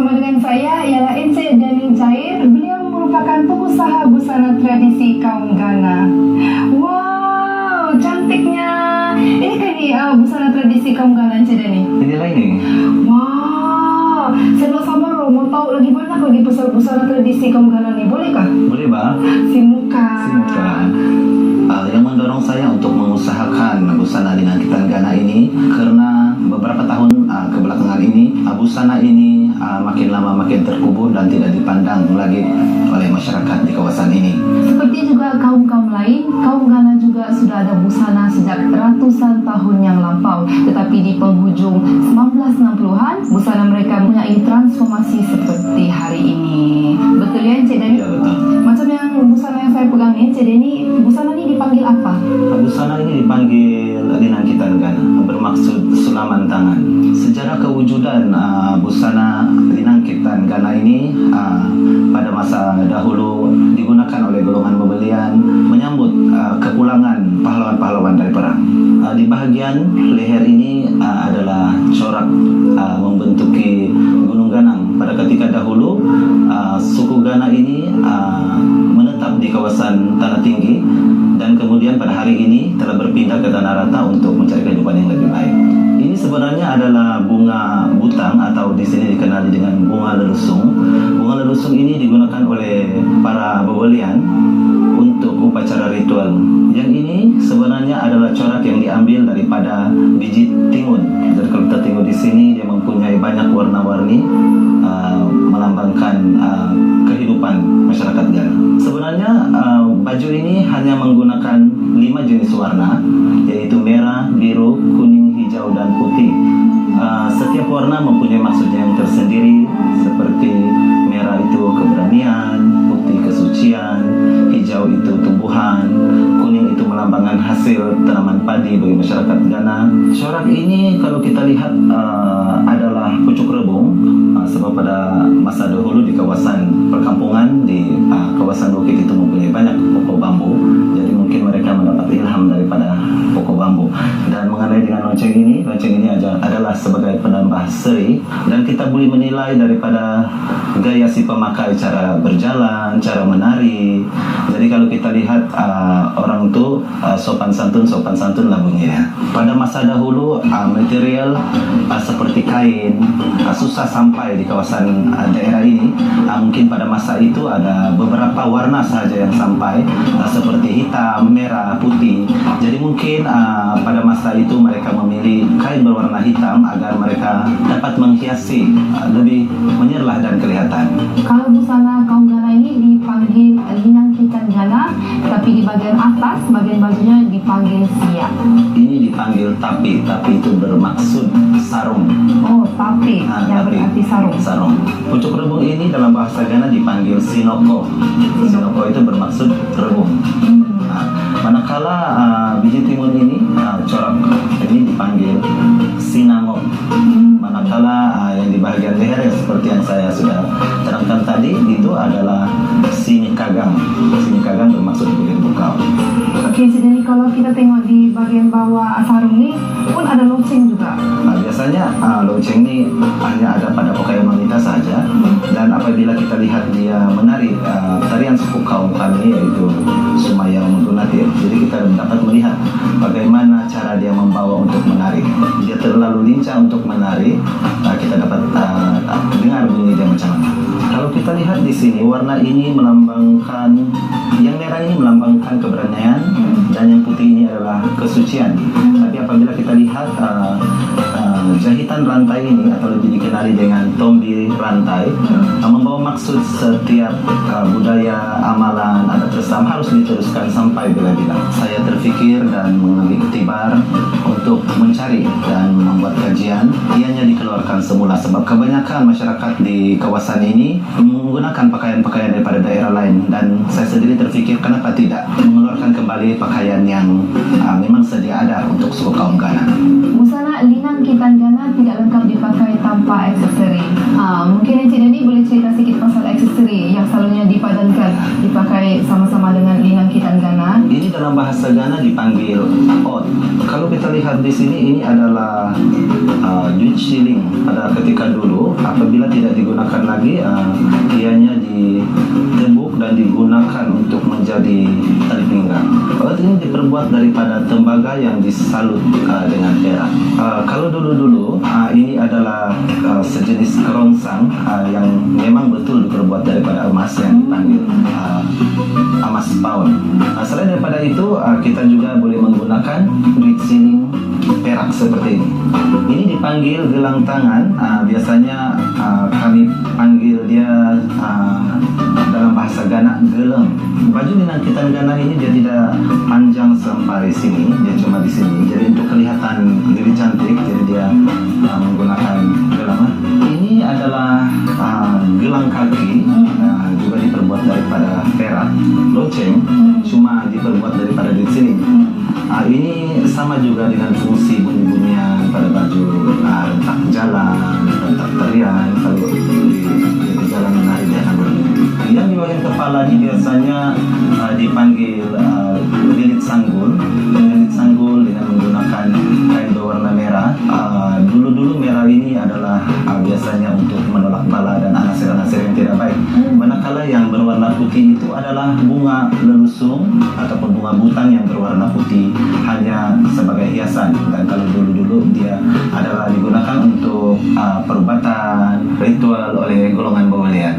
bersama dengan saya ialah Encik Dani Jair. Beliau merupakan pengusaha busana tradisi kaum Ghana. Wow, cantiknya. Ini kan ni busana tradisi kaum Ghana, Encik Dani. Ini lain ni. Wow, saya nak sabar mau tahu lagi banyak lagi pasal busana tradisi kaum Ghana ni. Bolehkah? Boleh ba? Simukan. Yang mendorong saya untuk mengusahakan busana dengan kitan Ghana ini karena beberapa tahun kebelakangan ini busana ini makin lama makin terkubur dan tidak dipandang lagi oleh masyarakat di kawasan ini. Seperti juga kaum-kaum lain, kaum Ghana juga sudah ada busana sejak ratusan tahun yang lampau. Tetapi di penghujung 1960-an, busana mereka mempunyai transformasi seperti hari ini. Betul ya, Encik Dani? Ya, betul. Macam yang busana yang saya pegang ni, Encik Dani, busana ni dipanggil apa? Busana ini dipanggil linang kitan Ghana, bermaksud sulaman tangan. Sejarah kewujudan busana linang kitan Ghana ini pada masa dahulu digunakan oleh golongan pembelian menyambut kepulangan pahlawan-pahlawan dari perang. Di bahagian leher ini adalah corak membentuki Gunung Ganang. Pada ketika dahulu suku Ghana ini menetap di kawasan tanah tinggi dan kemudian pada hari ini telah berpindah ke tanah rata untuk mencari kehidupan yang lebih baik. Ini sebenarnya adalah bunga butang atau di sini dikenali dengan bunga lelusung. Bunga lelusung ini digunakan oleh para bebelian untuk upacara ritual. Yang ini sebenarnya adalah corak yang diambil daripada biji timun. Jadi kalau kita tengok di sini dia mempunyai banyak warna-warni melambangkan kehidupan masyarakat Ghana. Sebenarnya baju ini hanya menggunakan 5 jenis warna, yaitu merah, biru, kuning, hijau, dan putih. Setiap warna mempunyai maksudnya yang tersendiri, seperti merah itu keberanian, putih kesucian, hijau itu tumbuhan, kuning itu melambangkan hasil tanaman padi bagi masyarakat Ghana. Corak ini kalau kita lihat adalah pucuk rebung, sebab pada masa dahulu di kawasan perkampungan di kawasan bukit itu mempunyai banyak pokok bambu, jadi mungkin mereka mendapat ilham daripada pokok bambu. Dan mengenai dengan lonceng ini adalah sebagai penambah seri dan kita boleh menilai daripada gaya si pemakai, cara berjalan, cara menari. Jadi kalau kita lihat orang itu sopan santun lah bunyinya. Pada masa dahulu material seperti kain susah sampai di kawasan daerah ini. Mungkin pada masa itu ada beberapa warna sahaja yang sampai, seperti hitam, merah, putih. Jadi mungkin pada masa itu mereka memilih kain berwarna hitam agar mereka dapat menghiasi lebih menyerlah dan kelihatan. Kalau busana kaum Ghana ini dipanggil linang kitan Ghana, tapi di bagian atas, bagian bajunya dipanggil siap. Ini dipanggil tapi itu bermaksud sarung. Oh, tapi yang berarti sarung. Sarung. Pucuk rebung ini dalam bahasa Ghana dipanggil sinoko. Sinoko itu bermaksud rebung. Manakala biji timun ini corak ini dipanggil sinango. Manakala yang di bagian leher seperti yang saya sudah terangkan tadi itu adalah sinikagang. Sinikagang bermaksud bukit bukau. Oke, jadi kalau kita tengok di bagian bawah sarung ini pun ada lonceng juga. Biasanya lonceng ini hanya ada pada pakaian wanita saja, dan apabila kita lihat dia menari tarian suku kaum kami yaitu Sumayang Menggunatir, jadi kita dapat melihat bagaimana cara dia membawa untuk menari. Dia terlalu lincah untuk menari, kita dapat dengar bunyi dia macam mana. Kalau kita lihat di sini warna ini melambangkan, yang merah ini melambangkan keberanian dan yang putih ini adalah kesucian. Tapi apabila kita lihat jahitan rantai ini atau lebih dikenali dengan tombi rantai membawa maksud setiap budaya, amalan, adat Islam harus diteruskan sampai bila-bila. Saya terfikir dan mengambil iktibar untuk mencari dan membuat kajian. Ianya dikeluarkan semula sebab kebanyakan masyarakat di kawasan ini menggunakan pakaian-pakaian daripada daerah lain, dan saya sendiri terfikir kenapa tidak mengeluarkan kembali pakaian yang memang sedia ada untuk suku kaum Ghana. Busana linang kitan Ghana tidak lengkap dipakai tanpa aksesori. Mungkin Encik Dani boleh cerita sedikit pasal aksesori yang selalunya dipadankan dipakai sama-sama dengan linang kitan Ghana. Ini dalam bahasa Ghana dipanggil ot. Kalau kita lihat di sini, ini adalah jute shilling. Pada ketika dulu, apabila tidak digunakan lagi, ianya ditebuk dan digunakan untuk menjadi tali pinggang. Kalau ini diperbuat daripada tembaga yang disalut dengan perak. Kalau dulu-dulu, ini adalah sejenis kerongsang yang memang betul diperbuat daripada emas yang dipanggil emas pound. Selain daripada itu, kita juga boleh menggunakan jute shilling perak seperti ini. Ini dipanggil gelang tangan. Biasanya kami panggil dia dalam bahasa Ghana gelem. Baju dinangkitan Ghana ini dia tidak panjang sampai sini, dia cuma di sini. Jadi untuk kelihatan lebih cantik, jadi dia menggunakan gelang. Ini adalah gelang kaki, juga diperbuat daripada perak, loceng, cuma diperbuat daripada jute shilling. Ini sama juga dengan fungsi bunyi-bunyian pada baju, rentak jalan, rentak tarian. Kalau di jalan menari dia akan berbunyi. Yang di bagian kepala ini biasanya dipanggil lilit sanggul. Lilit sanggul dengan menggunakan kain berwarna merah. Dulu-dulu merah ini adalah biasanya untuk menolak bala dan anasir-anasir yang tidak baik. Manakala yang berwarna putih itu adalah bunga lelusung ataupun bunga butang yang berwarna putih hanya sebagai hiasan. Dan kalau dulu-dulu dia adalah digunakan untuk perubatan ritual oleh golongan Bawalian.